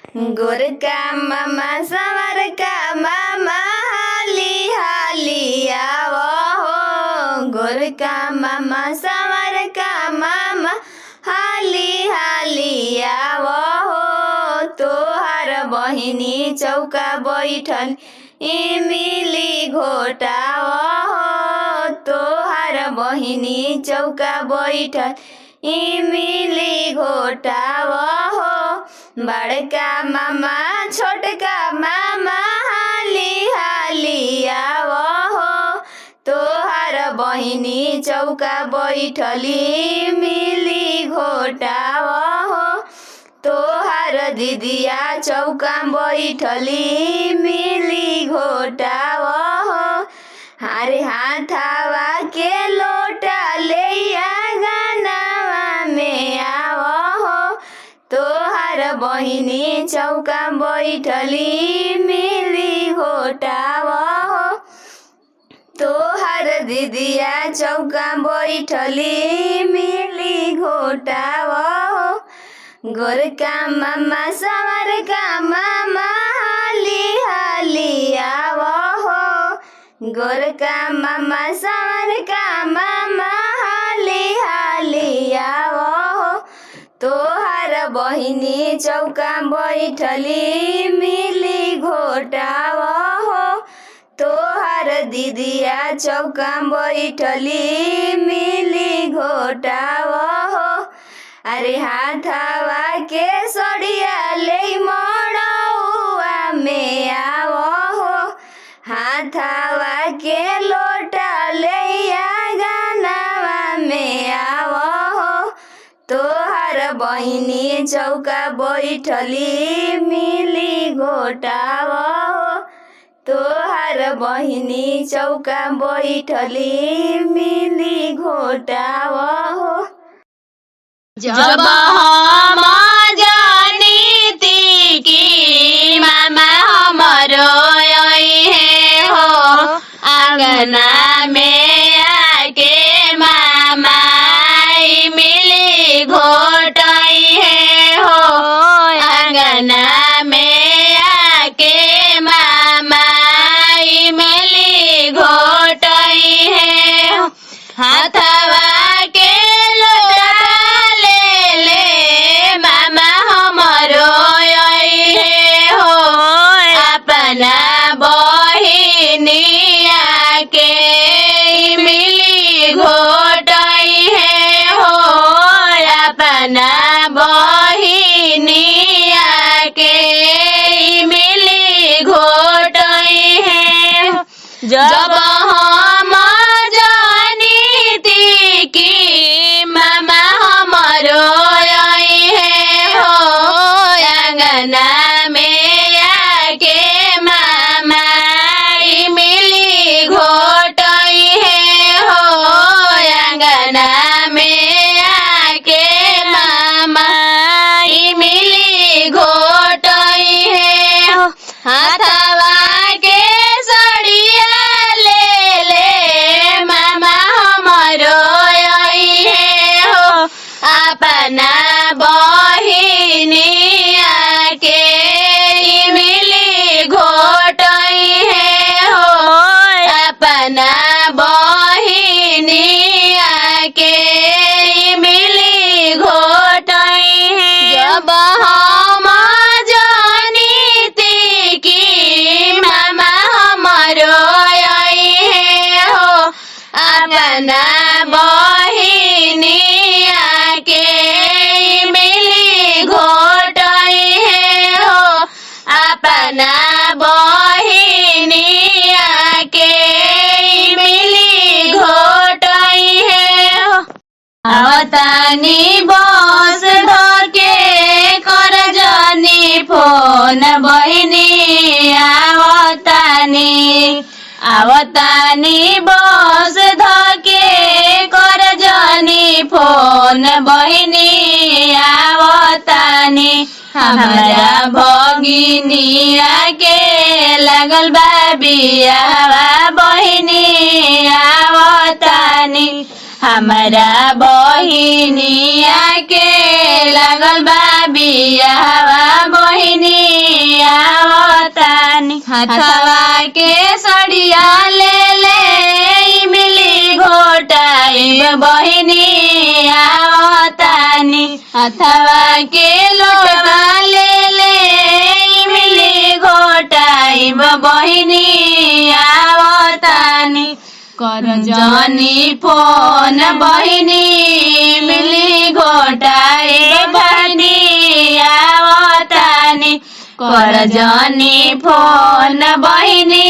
गोरका मामा संवरका मामा हाली हाली आवो। गोरका मामा संवरका मामा हाली हाली आवो। तोहार बहिनी चौका बैठल इमिली घोटाओ। तोहार बहिनी चौका बैठल इमिली घोटाओ। बड़का मामा छोटका मामा हाली हाली आवो। तोहार बहिनी चौका बैठली मिली घोटाओ। तोहार दिदिया चौका बैठली मिली घोटाओ। हारे हाथावा के लोटा ले गानावा में आवो। तोहार बहिनी चौका बैठली मिली घोटाओ। तोहार दिदिया चौका बैठली मिली घोटाओ। गोरका मामा संवरका मामा हाली हाली आवो। गोरका मामा संवरका मामा हाली हाली आवो। तोहार बहिनी चौका बैठली मिली घोटाओ। तोहार दिदिया चौका बैठली मिली घोटाओ। अरे हाथावा के सड़िया ले मड़ौआ में आवो। हाथावा के लोटा ले गानावा में आवो। तोहार बहिनी चौका बैठली मिली घोटाओ। तोहार बहिनी चौका बैठली मिली घोटाओ। जब हम जानीती कि मामा हमरो है हो। आंगना में आके मामा मिली घोटाई है हो। आंगना में आके मामा मिली घोटाई है हो। हाथवा के बहिनिया के मिली घोटाई है हो। अपना बहिनिया के मिली घोटाई है। जब हम जानीती कि मामा हमरो है हो। आंगना में आके मामा मिली घोटाई है हो। आंगना में आके मामा मिली घोटाई है हो। हाथवा के सड़िया ले मामा हमरो है हो। अपना बहिनिया के मिली घोटाई है हो। अपना बहिनिया के मिली घोटाई है। जब हम जानीती कि मामा हमरो है हो। अपना बहिनिया के मिली घोटाई है हो। अपना बहिनिया के मिली घोटाई है हो। आवतानी बस धके कर जनी फोन बहिनी आवतानी बस धके कर जनी फोन बहिनी आवतानी। हमारा भगिनिया के लगल बा बियावा बहिनी आवतानी। हमारा बहिनिया के लगल बा बियावा बहिनी हथवा के सड़िया ले इमली घोटाइब बहिनी आवतानी हथवा के लोटवा ले इमली घोटाइब बहिनी आवतानी कर जनी फोन बहिनी मिली घोटाइब बहिनी आवतानी कर जनी फोन बहिनी।